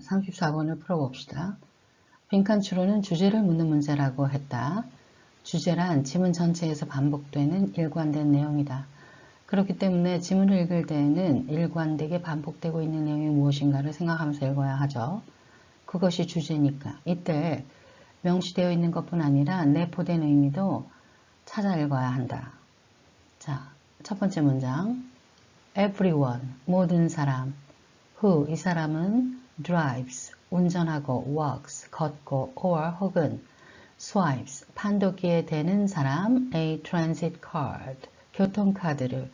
34번을 풀어봅시다. 빈칸 추론은 주제를 묻는 문제라고 했다. 주제란 지문 전체에서 반복되는 일관된 내용이다. 그렇기 때문에 지문을 읽을 때에는 일관되게 반복되고 있는 내용이 무엇인가를 생각하면서 읽어야 하죠. 그것이 주제니까 이때 명시되어 있는 것뿐 아니라 내포된 의미도 찾아 읽어야 한다. 자, 첫 번째 문장. Everyone, 모든 사람. Who, 이 사람은 drives, 운전하고 walks, 걷고 or 혹은 swipes, 판독기에 대는 사람 a transit card, 교통카드를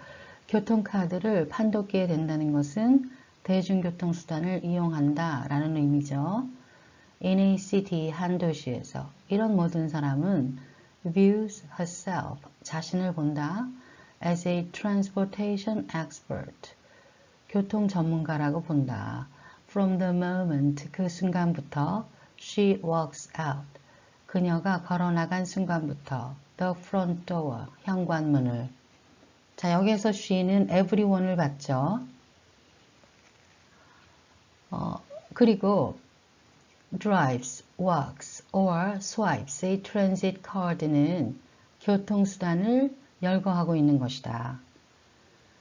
판독기에 댄다는 것은 대중교통수단을 이용한다 라는 의미죠. In a city, 한 도시에서 이런 모든 사람은 views herself, 자신을 본다 as a transportation expert, 교통 전문가라고 본다. From the moment, 그 순간부터 she walks out, 그녀가 걸어나간 순간부터 the front door, 현관문을. 자, 여기에서 she는 everyone을 받죠. 그리고 drives, walks, or swipes a transit card는 교통수단을 열거하고 있는 것이다.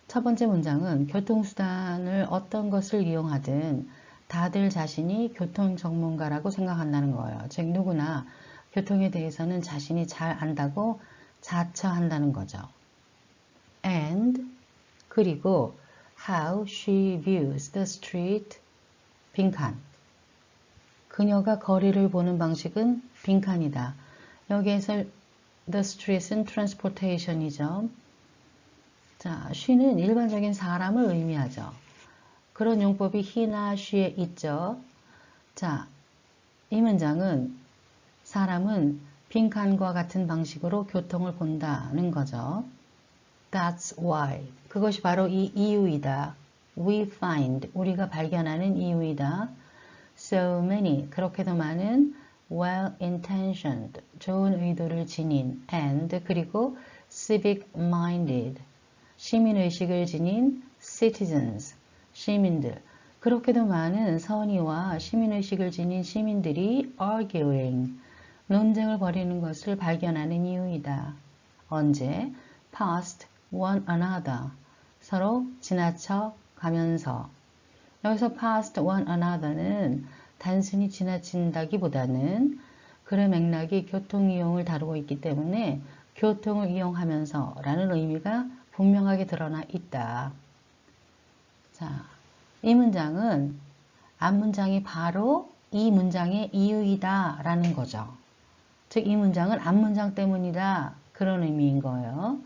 첫 번째 문장은 교통수단을 어떤 것을 이용하든 다들 자신이 교통 전문가라고 생각한다는 거예요. 즉 누구나 교통에 대해서는 자신이 잘 안다고 자처한다는 거죠. And 그리고 how she views the street 빈칸. 그녀가 거리를 보는 방식은 빈칸이다. 여기에서 the street은 transportation이죠. 자, she는 일반적인 사람을 의미하죠. 그런 용법이 he나 she에 있죠. 자, 이 문장은 사람은 빈칸과 같은 방식으로 교통을 본다는 거죠. That's why. 그것이 바로 이 이유이다. We find. 우리가 발견하는 이유이다. So many. 그렇게도 많은 well-intentioned. 좋은 의도를 지닌 and 그리고 civic-minded. 시민의식을 지닌 citizens. 시민들. 그렇게도 많은 선의와 시민의식을 지닌 시민들이 arguing. 논쟁을 벌이는 것을 발견하는 이유이다. 언제? past one another. 서로 지나쳐 가면서. 여기서 past one another는 단순히 지나친다기보다는 글의 맥락이 교통 이용을 다루고 있기 때문에 교통을 이용하면서 라는 의미가 분명하게 드러나 있다. 자, 이 문장은 앞문장이 바로 이 문장의 이유이다 라는 거죠. 즉, 이 문장은 앞문장 때문이다. 그런 의미인 거예요.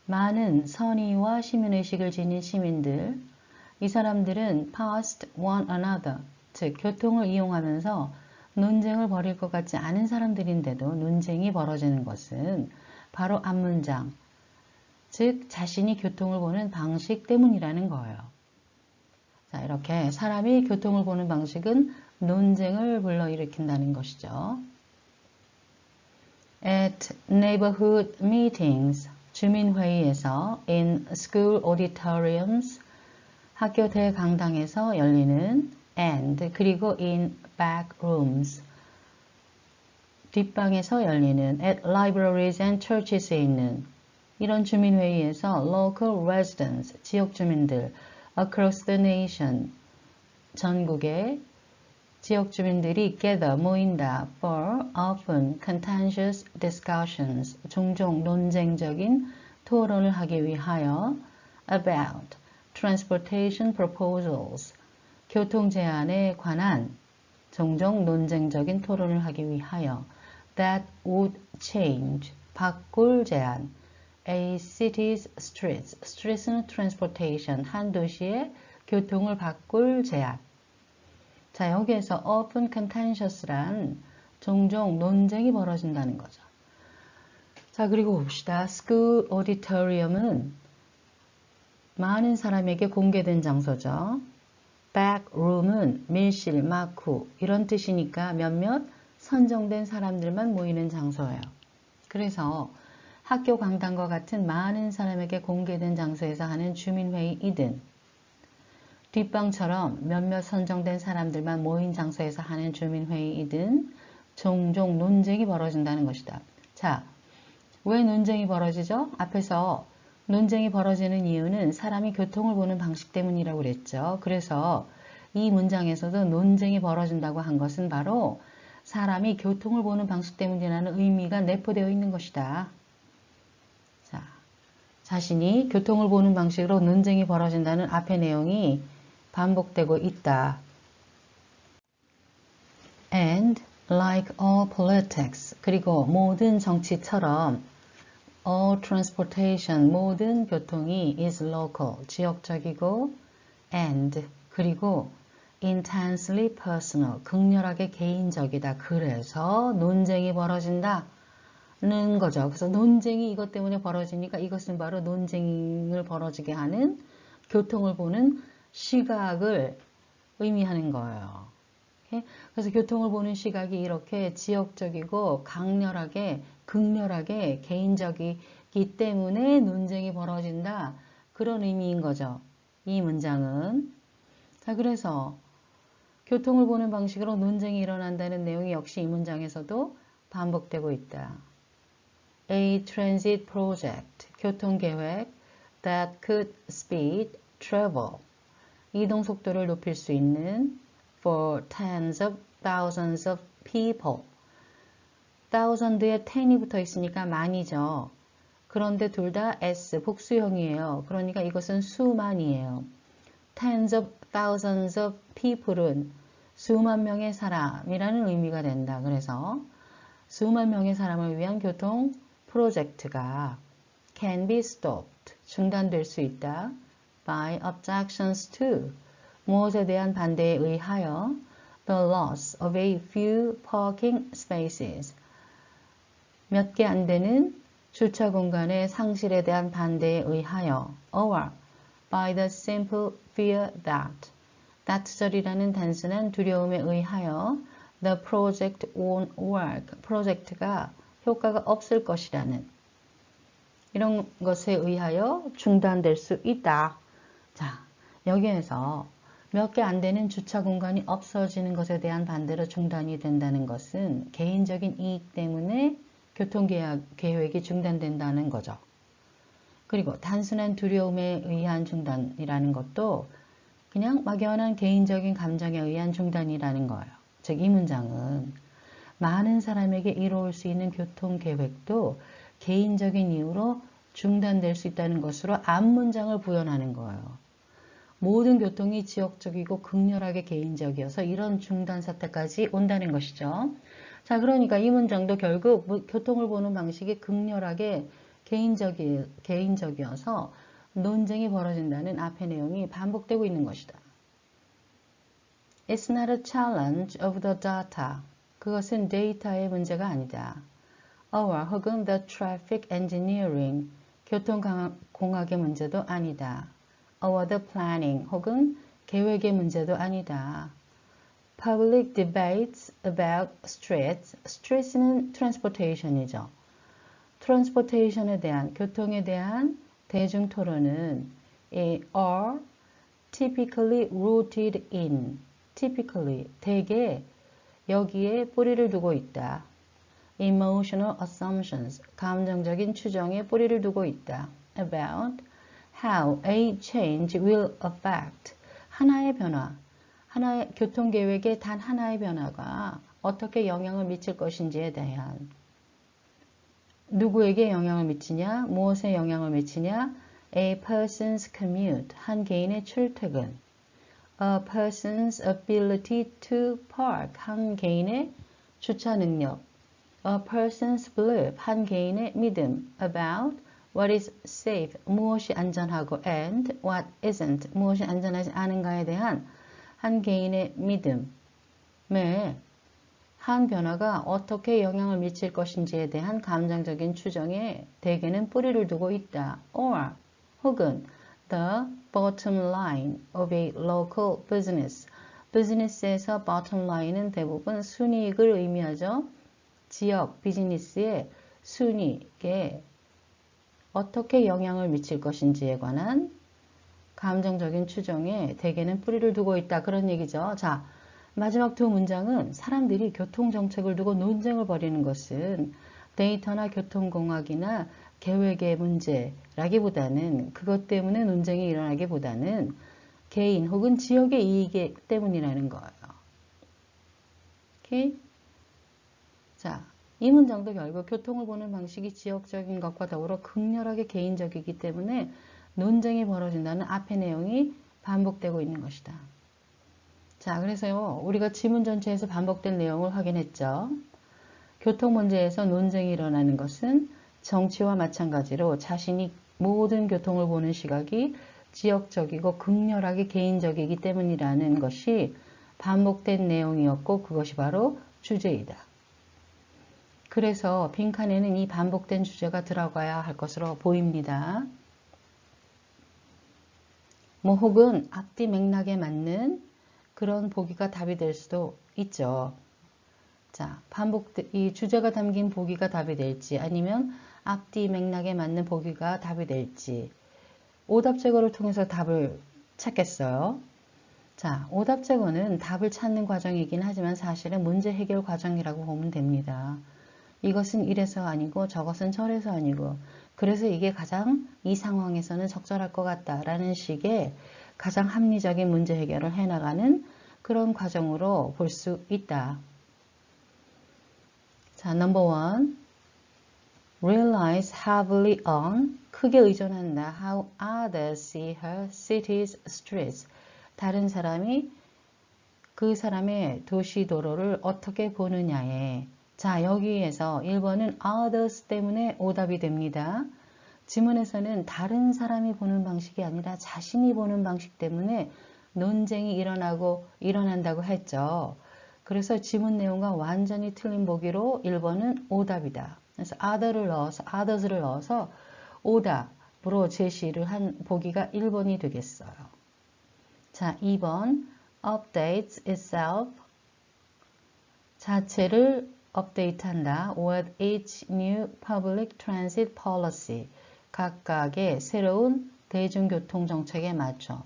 많은 선의와 시민의식을 지닌 시민들, 이 사람들은 past one another, 즉 교통을 이용하면서 논쟁을 벌일 것 같지 않은 사람들인데도 논쟁이 벌어지는 것은 바로 앞문장, 즉 자신이 교통을 보는 방식 때문이라는 거예요. 자, 이렇게 사람이 교통을 보는 방식은 논쟁을 불러일으킨다는 것이죠. At neighborhood meetings, 주민회의에서, in school auditoriums, 학교 대강당에서 열리는, and 그리고 in back rooms, 뒷방에서 열리는, at libraries and churches에 있는 이런 주민회의에서 local residents, 지역 주민들, across the nation, 전국의 지역 주민들이 gather, 모인다 for often contentious discussions, 종종 논쟁적인 토론을 하기 위하여 about transportation proposals, 교통 제안에 관한 종종 논쟁적인 토론을 하기 위하여 that would change, 바꿀 제안 a city's streets, streets는 transportation, 한 도시의 교통을 바꿀 제안. 자, 여기에서 often contentious란 종종 논쟁이 벌어진다는 거죠. 자, 그리고 봅시다. school auditorium은 많은 사람에게 공개된 장소죠. back room은 밀실, 마쿠 이런 뜻이니까 몇몇 선정된 사람들만 모이는 장소예요. 그래서 학교 강당과 같은 많은 사람에게 공개된 장소에서 하는 주민회의이든 뒷방처럼 몇몇 선정된 사람들만 모인 장소에서 하는 주민회의이든 종종 논쟁이 벌어진다는 것이다. 자, 왜 논쟁이 벌어지죠? 앞에서 논쟁이 벌어지는 이유는 사람이 교통을 보는 방식 때문이라고 그랬죠. 그래서 이 문장에서도 논쟁이 벌어진다고 한 것은 바로 사람이 교통을 보는 방식 때문이라는 의미가 내포되어 있는 것이다. 자, 자신이 교통을 보는 방식으로 논쟁이 벌어진다는 앞의 내용이 반복되고 있다. And like all politics, 그리고 모든 정치처럼 all transportation, 모든 교통이 is local, 지역적이고 and, 그리고 intensely personal, 극렬하게 개인적이다. 그래서 논쟁이 벌어진다는 거죠. 그래서 논쟁이 이것 때문에 벌어지니까 이것은 바로 논쟁을 벌어지게 하는 교통을 보는 시각을 의미하는 거예요. 그래서 교통을 보는 시각이 이렇게 지역적이고 강렬하게, 극렬하게 개인적이기 때문에 논쟁이 벌어진다. 그런 의미인 거죠. 이 문장은. 자, 그래서 교통을 보는 방식으로 논쟁이 일어난다는 내용이 역시 이 문장에서도 반복되고 있다. A transit project, 교통계획 that could speed travel, 이동 속도를 높일 수 있는 for tens of thousands of people. thousand에 ten이 붙어 있으니까 만이죠. 그런데 둘 다 s 복수형이에요. 그러니까 이것은 수만이에요. tens of thousands of people은 수만 명의 사람이라는 의미가 된다. 그래서 수만 명의 사람을 위한 교통 프로젝트가 can be stopped, 중단될 수 있다. by objections to, 무엇에 대한 반대에 의하여 the loss of a few parking spaces, 몇 개 안 되는 주차 공간의 상실에 대한 반대에 의하여 or by the simple fear that, that절이라는 단순한 두려움에 의하여 the project won't work, 프로젝트가 효과가 없을 것이라는 이런 것에 의하여 중단될 수 있다. 자, 여기에서 몇 개 안 되는 주차 공간이 없어지는 것에 대한 반대로 중단이 된다는 것은 개인적인 이익 때문에 교통계획이 중단된다는 거죠. 그리고 단순한 두려움에 의한 중단이라는 것도 그냥 막연한 개인적인 감정에 의한 중단이라는 거예요. 즉, 이 문장은 많은 사람에게 이루어질 수 있는 교통계획도 개인적인 이유로 중단될 수 있다는 것으로 앞문장을 부연하는 거예요. 모든 교통이 지역적이고 극렬하게 개인적이어서 이런 중단 사태까지 온다는 것이죠. 자, 그러니까 이 문장도 결국 교통을 보는 방식이 극렬하게 개인적이어서 논쟁이 벌어진다는 앞의 내용이 반복되고 있는 것이다. It's not a challenge of the data. 그것은 데이터의 문제가 아니다. Or 혹은 the traffic engineering, 교통공학의 문제도 아니다. Or the planning, 혹은 계획의 문제도 아니다. Public debates about streets, streets는 transportation이죠. transportation에 대한, 교통에 대한 대중 토론은 are typically rooted in, typically, 대개 여기에 뿌리를 두고 있다. emotional assumptions, 감정적인 추정에 뿌리를 두고 있다. about how a change will affect, 하나의 변화, 하나의 교통계획의 단 하나의 변화가 어떻게 영향을 미칠 것인지에 대한, 누구에게 영향을 미치냐, 무엇에 영향을 미치냐, a person's commute, 한 개인의 출퇴근, a person's ability to park, 한 개인의 주차 능력, a person's belief, 한 개인의 믿음, about what is safe, 무엇이 안전하고, and what isn't, 무엇이 안전하지 않은가에 대한 한 개인의 믿음에 한 변화가 어떻게 영향을 미칠 것인지에 대한 감정적인 추정에 대개는 뿌리를 두고 있다. or 혹은 the bottom line of a local business. 비즈니스에서 bottom line은 대부분 순이익을 의미하죠. 지역 비즈니스의 순이익에 어떻게 영향을 미칠 것인지에 관한 감정적인 추정에 대개는 뿌리를 두고 있다. 그런 얘기죠. 자, 마지막 두 문장은 사람들이 교통정책을 두고 논쟁을 벌이는 것은 데이터나 교통공학이나 계획의 문제라기보다는 그것 때문에 논쟁이 일어나기보다는 개인 혹은 지역의 이익 때문이라는 거예요. 오케이? 자, 이 문장도 결국 교통을 보는 방식이 지역적인 것과 더불어 극렬하게 개인적이기 때문에 논쟁이 벌어진다는 앞의 내용이 반복되고 있는 것이다. 자, 그래서요, 우리가 지문 전체에서 반복된 내용을 확인했죠. 교통 문제에서 논쟁이 일어나는 것은 정치와 마찬가지로 자신이 모든 교통을 보는 시각이 지역적이고 극렬하게 개인적이기 때문이라는 것이 반복된 내용이었고 그것이 바로 주제이다. 그래서 빈칸에는 이 반복된 주제가 들어가야 할 것으로 보입니다. 혹은 앞뒤 맥락에 맞는 그런 보기가 답이 될 수도 있죠. 자, 이 주제가 담긴 보기가 답이 될지 아니면 앞뒤 맥락에 맞는 보기가 답이 될지 오답 제거를 통해서 답을 찾겠어요. 자, 오답 제거는 답을 찾는 과정이긴 하지만 사실은 문제 해결 과정이라고 보면 됩니다. 이것은 이래서 아니고 저것은 저래서 아니고 그래서 이게 가장 이 상황에서는 적절할 것 같다라는 식의 가장 합리적인 문제 해결을 해나가는 그런 과정으로 볼 수 있다. 자, number one. Relies heavily on, 크게 의존한다. How others see her city's streets. 다른 사람이 그 사람의 도시 도로를 어떻게 보느냐에. 자, 여기에서 1번은 others 때문에 오답이 됩니다. 지문에서는 다른 사람이 보는 방식이 아니라 자신이 보는 방식 때문에 논쟁이 일어난다고 했죠. 그래서 지문 내용과 완전히 틀린 보기로 1번은 오답이다. 그래서 others를 넣어서 오답으로 제시를 한 보기가 1번이 되겠어요. 자, 2번 updates itself 자체를 업데이트한다. with each new public transit policy 각각의 새로운 대중교통 정책에 맞춰.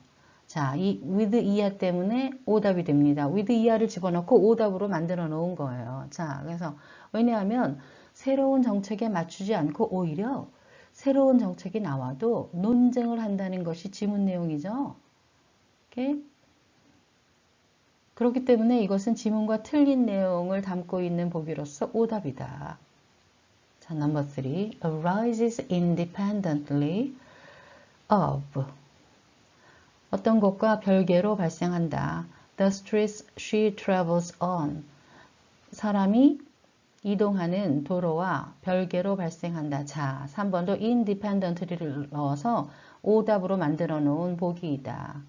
자, 이 with 이하 때문에 오답이 됩니다. with 이하를 집어넣고 오답으로 만들어 놓은 거예요. 자, 그래서 왜냐하면 새로운 정책에 맞추지 않고 오히려 새로운 정책이 나와도 논쟁을 한다는 것이 지문 내용이죠. 오케이? 그렇기 때문에 이것은 지문과 틀린 내용을 담고 있는 보기로서 오답이다. 자, number 3. arises independently of 어떤 것과 별개로 발생한다. The streets she travels on 사람이 이동하는 도로와 별개로 발생한다. 자, 3번도 independently를 넣어서 오답으로 만들어 놓은 보기이다.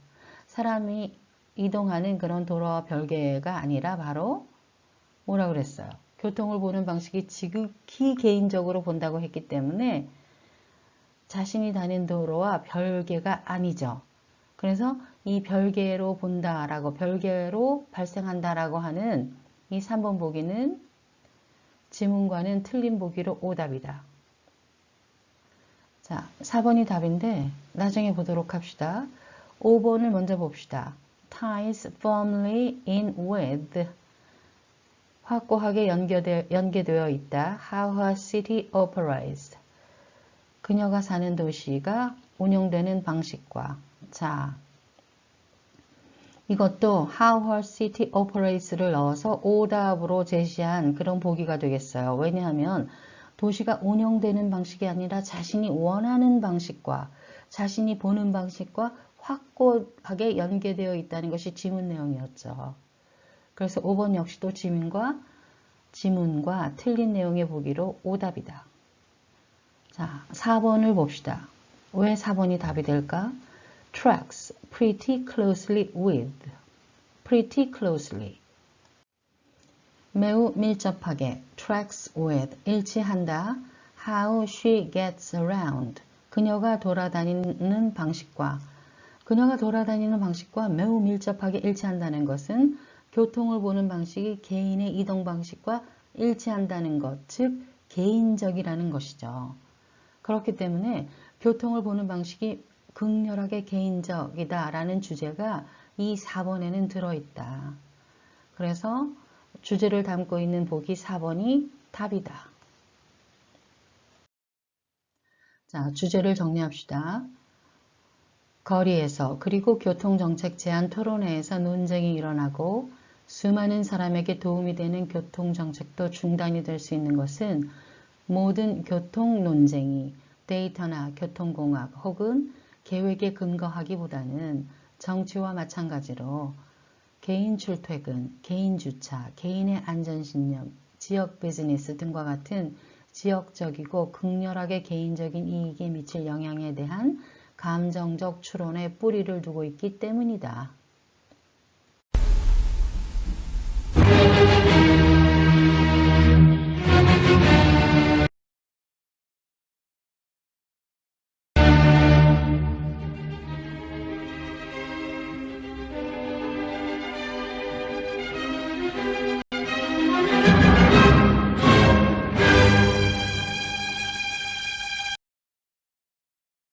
사람이 이동하는 그런 도로와 별개가 아니라 바로 뭐라 그랬어요? 교통을 보는 방식이 지극히 개인적으로 본다고 했기 때문에 자신이 다닌 도로와 별개가 아니죠. 그래서 이 별개로 본다라고 별개로 발생한다라고 하는 이 3번 보기는 지문과는 틀린 보기로 오답이다. 자, 4번이 답인데 나중에 보도록 합시다. 5번을 먼저 봅시다. ties firmly in with 확고하게 연계되어 있다. How her city operates 그녀가 사는 도시가 운영되는 방식과 자, 이것도 How her city operates를 넣어서 오답으로 제시한 그런 보기가 되겠어요. 왜냐하면 도시가 운영되는 방식이 아니라 자신이 원하는 방식과 자신이 보는 방식과 확고하게 연계되어 있다는 것이 지문 내용이었죠. 그래서 5번 역시도 지문과 틀린 내용의 보기로 오답이다. 자, 4번을 봅시다. 왜 4번이 답이 될까? Tracks pretty closely with pretty closely 매우 밀접하게 tracks with 일치한다. How she gets around 그녀가 돌아다니는 방식과 매우 밀접하게 일치한다는 것은 교통을 보는 방식이 개인의 이동 방식과 일치한다는 것, 즉 개인적이라는 것이죠. 그렇기 때문에 교통을 보는 방식이 극렬하게 개인적이다 라는 주제가 이 4번에는 들어있다. 그래서 주제를 담고 있는 보기 4번이 답이다. 자, 주제를 정리합시다. 거리에서 그리고 교통정책 제안 토론회에서 논쟁이 일어나고 수많은 사람에게 도움이 되는 교통정책도 중단이 될 수 있는 것은 모든 교통 논쟁이 데이터나 교통공학 혹은 계획에 근거하기보다는 정치와 마찬가지로 개인 출퇴근, 개인 주차, 개인의 안전신념, 지역 비즈니스 등과 같은 지역적이고 극렬하게 개인적인 이익에 미칠 영향에 대한 감정적 추론에 뿌리를 두고 있기 때문이다.